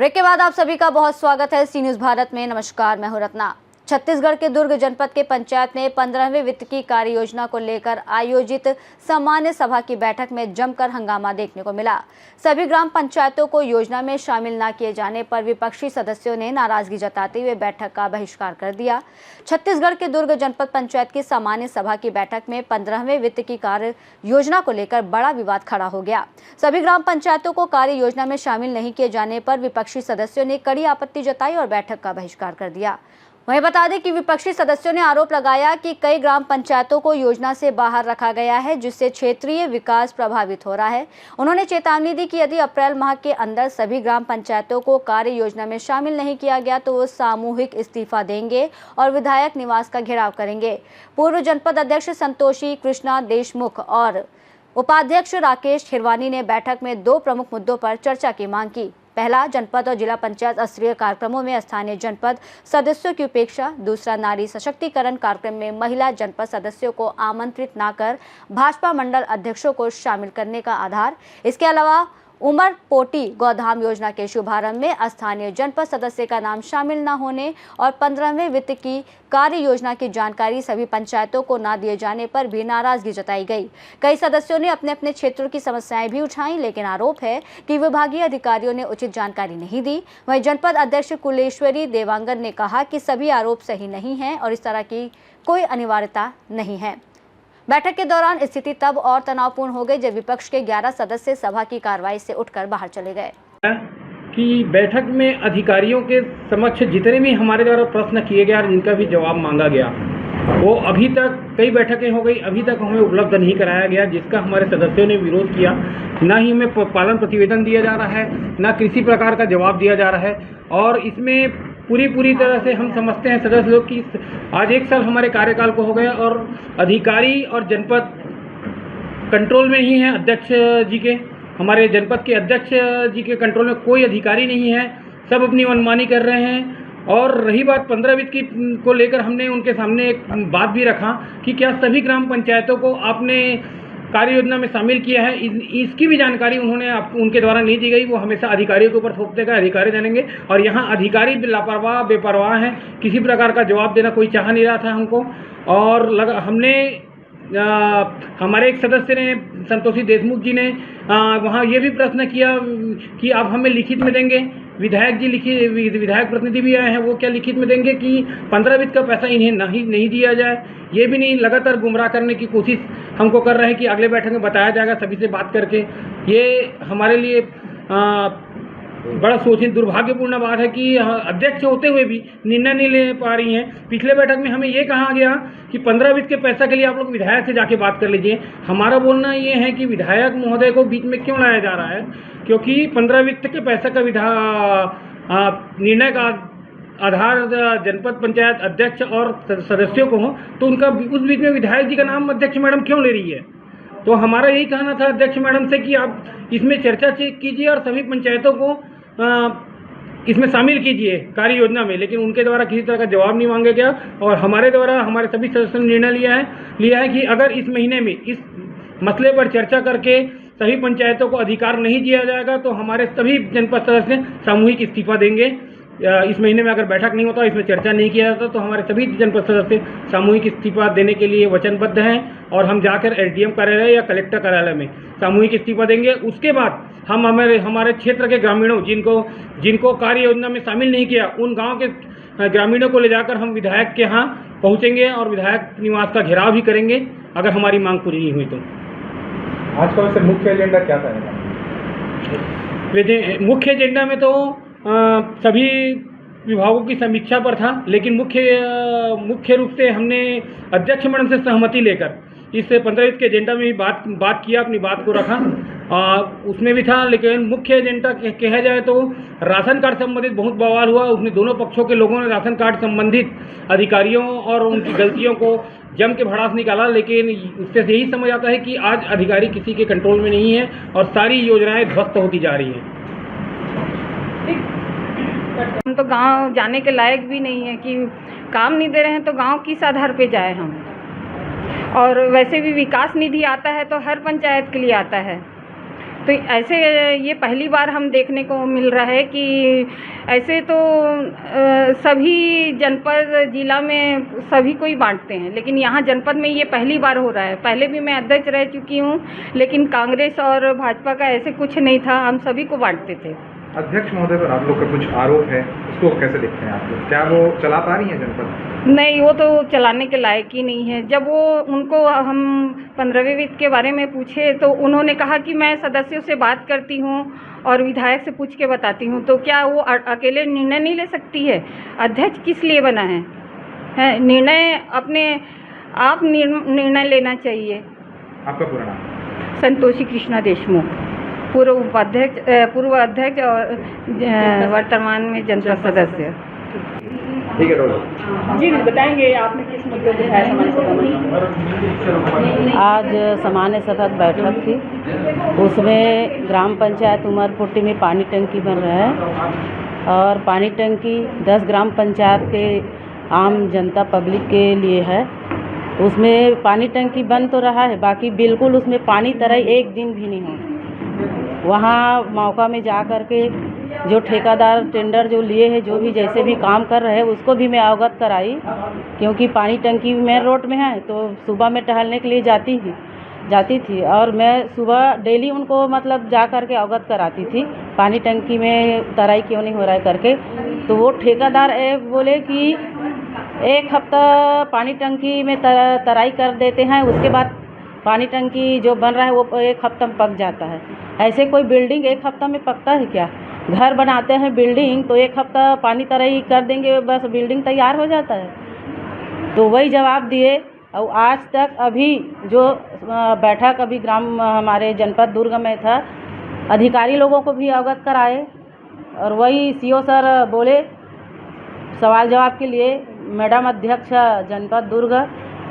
Break के बाद आप सभी का बहुत स्वागत है सी न्यूज़ भारत में। नमस्कार, मैं हूं रत्ना। छत्तीसगढ़ के दुर्ग जनपद के पंचायत में 15वें वित्त की कार्य योजना को लेकर आयोजित सामान्य सभा की बैठक में जमकर हंगामा देखने को मिला। सभी ग्राम पंचायतों को योजना में शामिल न किए जाने पर विपक्षी सदस्यों ने नाराजगी जताते हुए बैठक का बहिष्कार कर दिया। छत्तीसगढ़ के दुर्ग जनपद पंचायत की सामान्य सभा की बैठक में 15वें वित्त की कार्य योजना को लेकर बड़ा विवाद खड़ा हो गया। सभी ग्राम पंचायतों को कार्य योजना में शामिल नहीं किए जाने पर विपक्षी सदस्यों ने कड़ी आपत्ति जताई और बैठक का बहिष्कार कर दिया। वहीं बता दें कि विपक्षी सदस्यों ने आरोप लगाया कि कई ग्राम पंचायतों को योजना से बाहर रखा गया है, जिससे क्षेत्रीय विकास प्रभावित हो रहा है। उन्होंने चेतावनी दी कि यदि अप्रैल माह के अंदर सभी ग्राम पंचायतों को कार्य योजना में शामिल नहीं किया गया तो वो सामूहिक इस्तीफा देंगे और विधायक निवास का घेराव करेंगे। पूर्व जनपद अध्यक्ष संतोषी कृष्णा देशमुख और उपाध्यक्ष राकेश खिरवानी ने बैठक में दो प्रमुख मुद्दों पर चर्चा की मांग की। पहला, जनपद और जिला पंचायत स्तरीय कार्यक्रमों में स्थानीय जनपद सदस्यों की उपेक्षा। दूसरा, नारी सशक्तिकरण कार्यक्रम में महिला जनपद सदस्यों को आमंत्रित न कर भाजपा मंडल अध्यक्षों को शामिल करने का आधार। इसके अलावा उमर पोटी गौधाम योजना के शुभारंभ में स्थानीय जनपद सदस्य का नाम शामिल न होने और 15वें वित्त की कार्य योजना की जानकारी सभी पंचायतों को न दिए जाने पर भी नाराजगी जताई गई। कई सदस्यों ने अपने अपने क्षेत्रों की समस्याएं भी उठाई, लेकिन आरोप है कि विभागीय अधिकारियों ने उचित जानकारी नहीं दी। वहीं जनपद अध्यक्ष कुलेश्वरी देवांगन ने कहा कि सभी आरोप सही नहीं है और इस तरह की कोई अनिवार्यता नहीं है। बैठक के दौरान स्थिति तब और तनावपूर्ण हो गई जब विपक्ष के 11 सदस्य सभा की कार्रवाई से उठकर बाहर चले गए। कि बैठक में अधिकारियों के समक्ष जितने भी हमारे द्वारा प्रश्न किए गए और जिनका भी जवाब मांगा गया, वो अभी तक कई बैठकें हो गई, अभी तक हमें उपलब्ध नहीं कराया गया, जिसका हमारे सदस्यों ने विरोध किया। ना ही हमें पालन प्रतिवेदन दिया जा रहा है, ना किसी प्रकार का जवाब दिया जा रहा है। और इसमें पूरी तरह से हम समझते हैं सदस्य लोग कि आज 1 साल हमारे कार्यकाल को हो गया और अधिकारी और जनपद कंट्रोल में ही है। अध्यक्ष जी के, हमारे जनपद के अध्यक्ष जी के कंट्रोल में कोई अधिकारी नहीं है, सब अपनी मनमानी कर रहे हैं। और रही बात 15 वित्त की को लेकर, हमने उनके सामने एक बात भी रखा कि क्या सभी ग्राम पंचायतों को आपने कार्य योजना में शामिल किया है। इसकी भी जानकारी उन्होंने उनके द्वारा नहीं दी गई। वो हमेशा अधिकारियों के ऊपर थोपते गए, अधिकारी जानेंगे। और यहाँ अधिकारी लापरवाह बेपरवाह हैं, किसी प्रकार का जवाब देना कोई चाह नहीं रहा था हमको। और हमने हमारे एक सदस्य ने, संतोषी देशमुख जी ने वहाँ ये भी प्रश्न किया कि आप हमें लिखित में देंगे। विधायक जी विधायक प्रतिनिधि भी आए हैं, वो क्या लिखित में देंगे कि 15 वित्त का पैसा इन्हें नहीं दिया जाए। ये भी नहीं, लगातार गुमराह करने की कोशिश हमको कर रहे हैं कि अगले बैठक में बताया जाएगा सभी से बात करके। ये हमारे लिए बड़ा सोचनीय दुर्भाग्यपूर्ण बात है कि अध्यक्ष होते हुए भी निर्णय नहीं ले पा रही हैं। पिछले बैठक में हमें ये कहा गया कि 15 वित्त के पैसा के लिए आप लोग विधायक से जाके बात कर लीजिए। हमारा बोलना ये है कि विधायक महोदय को बीच में क्यों लाया जा रहा है, क्योंकि 15 वित्त के पैसा का निर्णय का आधार जनपद पंचायत अध्यक्ष और सदस्यों को हो, तो उनका उस बीच में विधायक जी का नाम अध्यक्ष मैडम क्यों ले रही है। तो हमारा यही कहना था अध्यक्ष मैडम से कि आप इसमें चर्चा कीजिए और सभी पंचायतों को इसमें शामिल कीजिए कार्य योजना में। लेकिन उनके द्वारा किसी तरह का जवाब नहीं मांगा गया और हमारे द्वारा हमारे सभी सदस्यों ने निर्णय लिया है कि अगर इस महीने में इस मसले पर चर्चा करके सभी पंचायतों को अधिकार नहीं दिया जाएगा तो हमारे सभी जनपद सदस्य सामूहिक इस्तीफा देंगे। इस महीने में अगर बैठक नहीं होता, इसमें चर्चा नहीं किया जाता, तो हमारे सभी जनपद सदस्य सामूहिक इस्तीफा देने के लिए वचनबद्ध हैं और हम जाकर एसडीएम कार्यालय या कलेक्टर कार्यालय में सामूहिक इस्तीफा देंगे। उसके बाद हम हमारे क्षेत्र के ग्रामीणों जिनको कार्य योजना में शामिल नहीं किया, उन गाँव के ग्रामीणों को ले जाकर हम विधायक के यहाँ पहुँचेंगे और विधायक निवास का घेराव भी करेंगे अगर हमारी मांग पूरी नहीं हुई तो। आज का वैसे मुख्य एजेंडा क्या था? मुख्य एजेंडा में तो सभी विभागों की समीक्षा पर था, लेकिन मुख्य रूप से हमने अध्यक्ष मंडल से सहमति लेकर इस 15 वित्त के एजेंडा में भी बात किया, अपनी बात को रखा। उसमें भी था, लेकिन मुख्य एजेंडा कहा जाए तो राशन कार्ड संबंधित बहुत बवाल हुआ। उसमें दोनों पक्षों के लोगों ने राशन कार्ड संबंधित अधिकारियों और उनकी गलतियों को जम के भड़ास निकाला। लेकिन उससे यही समझ आता है कि आज अधिकारी किसी के कंट्रोल में नहीं है और सारी योजनाएं ध्वस्त होती जा रही हैं। हम तो गांव जाने के लायक भी नहीं है कि काम नहीं दे रहे हैं तो गांव किस आधार पे जाए हम। और वैसे भी विकास निधि आता है तो हर पंचायत के लिए आता है, तो ऐसे ये पहली बार हम देखने को मिल रहा है कि ऐसे तो सभी जनपद जिला में सभी को ही बांटते हैं, लेकिन यहाँ जनपद में ये पहली बार हो रहा है। पहले भी मैं अध्यक्ष रह चुकी हूँ, लेकिन कांग्रेस और भाजपा का ऐसे कुछ नहीं था, हम सभी को बांटते थे। अध्यक्ष महोदय पर आप लोग का कुछ आरोप है, उसको कैसे देखते हैं आप लोग? क्या वो चला पा रही हैं जनपद? नहीं, वो तो चलाने के लायक ही नहीं है। जब वो उनको हम 15वें वित्त के बारे में पूछे तो उन्होंने कहा कि मैं सदस्यों से बात करती हूँ और विधायक से पूछ के बताती हूँ। तो क्या वो अकेले निर्णय नहीं ले सकती है? अध्यक्ष किस लिए बना है? निर्णय अपने आप निर्णय लेना चाहिए। आपका पूरा नाम? संतोषी कृष्णा देशमुख, पूर्व अध्यक्ष और वर्तमान में जनपद सदस्य। ठीक है, रोल जी बताएंगे आपने किस मुद्दे को उठाया सामान्य सभा में? आज सामान्य सभा की बैठक थी, उसमें ग्राम पंचायत उमरपुट्टी में पानी टंकी बन रहा है और पानी टंकी 10 ग्राम पंचायत के आम जनता पब्लिक के लिए है। उसमें पानी टंकी बन तो रहा है, बाकी बिल्कुल उसमें पानी तरह एक दिन भी नहीं हो। वहाँ मौका में जा कर के जो ठेकेदार टेंडर जो लिए हैं, जो भी जैसे भी काम कर रहे हैं, उसको भी मैं अवगत कराई, क्योंकि पानी टंकी मेन रोड में है तो सुबह में टहलने के लिए जाती थी और मैं सुबह डेली उनको मतलब जा कर के अवगत कराती थी पानी टंकी में तराई क्यों नहीं हो रहा है करके। तो वो ठेकेदार बोले कि 1 हफ्ता पानी टंकी में तराई कर देते हैं, उसके बाद पानी टंकी जो बन रहा है वो 1 हफ्ता में पक जाता है। ऐसे कोई बिल्डिंग 1 हफ्ता में पकता है क्या? घर बनाते हैं बिल्डिंग तो 1 हफ्ता पानी तराई कर देंगे, बस बिल्डिंग तैयार हो जाता है। तो वही जवाब दिए। और आज तक अभी जो बैठक अभी ग्राम हमारे जनपद दुर्ग में था, अधिकारी लोगों को भी अवगत कराए और वही सीओ सर बोले सवाल जवाब के लिए, मैडम अध्यक्ष जनपद दुर्ग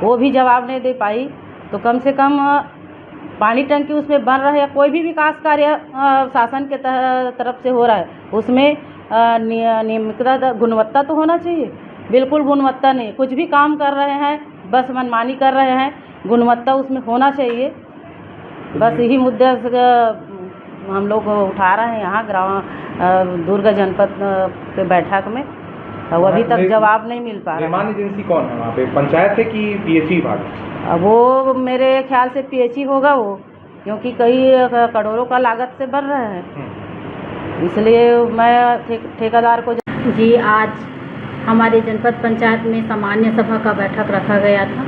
वो भी जवाब नहीं दे पाई। तो कम से कम पानी टंकी उसमें बन रहा है, कोई भी विकास कार्य शासन के तरफ से हो रहा है, उसमें नियमितता गुणवत्ता तो होना चाहिए। बिल्कुल गुणवत्ता नहीं, कुछ भी काम कर रहे हैं बस मनमानी कर रहे हैं, गुणवत्ता उसमें होना चाहिए। बस यही मुद्दे से हम लोग उठा रहे हैं यहाँ ग्राम दुर्ग जनपद के बैठक में, और अभी तक जवाब नहीं मिल पा रहा। निर्माण एजेंसी कौन है वहाँ पे? पंचायत है कि पीएचई विभाग? वो मेरे ख्याल से पीएचई होगा वो, क्योंकि कई करोड़ों का लागत से बन रहा है, इसलिए मैं ठेकेदार को जी आज हमारे जनपद पंचायत में सामान्य सभा का बैठक रखा गया था,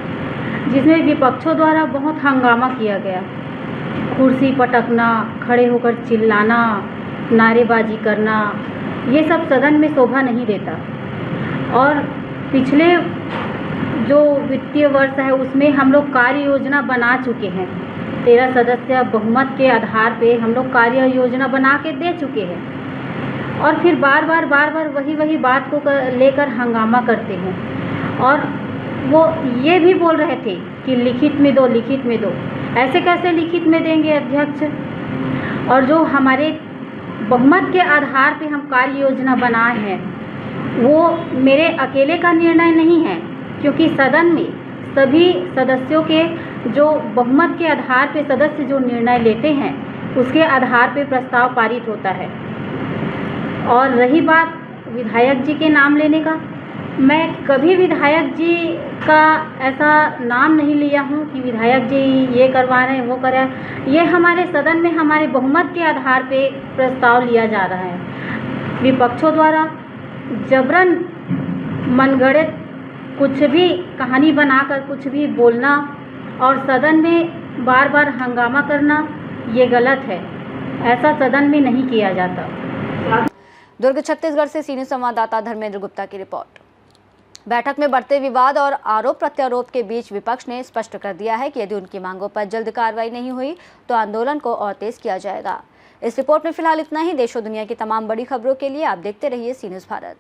जिसमें विपक्षों द्वारा बहुत हंगामा किया गया। कुर्सी पटकना, खड़े होकर चिल्लाना, नारेबाजी करना, ये सब सदन में शोभा नहीं देता। और पिछले जो वित्तीय वर्ष है उसमें हम लोग कार्य योजना बना चुके हैं। 13 सदस्य बहुमत के आधार पे हम लोग कार्य योजना बना के दे चुके हैं, और फिर बार बार वही बात को लेकर हंगामा करते हैं। और वो ये भी बोल रहे थे कि लिखित में दो। ऐसे कैसे लिखित में देंगे अध्यक्ष? और जो हमारे बहुमत के आधार पे हम कार्य योजना बनाए हैं वो मेरे अकेले का निर्णय नहीं है, क्योंकि सदन में सभी सदस्यों के जो बहुमत के आधार पे सदस्य जो निर्णय लेते हैं उसके आधार पे प्रस्ताव पारित होता है। और रही बात विधायक जी के नाम लेने का, मैं कभी विधायक जी का ऐसा नाम नहीं लिया हूँ कि विधायक जी ये करवा रहे हैं वो कर रहे हैं। ये हमारे सदन में हमारे बहुमत के आधार पे प्रस्ताव लिया जा रहा है। विपक्षों द्वारा जबरन मनगढ़ंत कुछ भी कहानी बनाकर कुछ भी बोलना और सदन में बार बार हंगामा करना ये गलत है, ऐसा सदन में नहीं किया जाता। दुर्ग छत्तीसगढ़ से सीनियर संवाददाता धर्मेंद्र गुप्ता की रिपोर्ट। बैठक में बढ़ते विवाद और आरोप प्रत्यारोप के बीच विपक्ष ने स्पष्ट कर दिया है कि यदि उनकी मांगों पर जल्द कार्रवाई नहीं हुई तो आंदोलन को और तेज किया जाएगा। इस रिपोर्ट में फिलहाल इतना ही। देश और दुनिया की तमाम बड़ी खबरों के लिए आप देखते रहिए सी न्यूज़ भारत।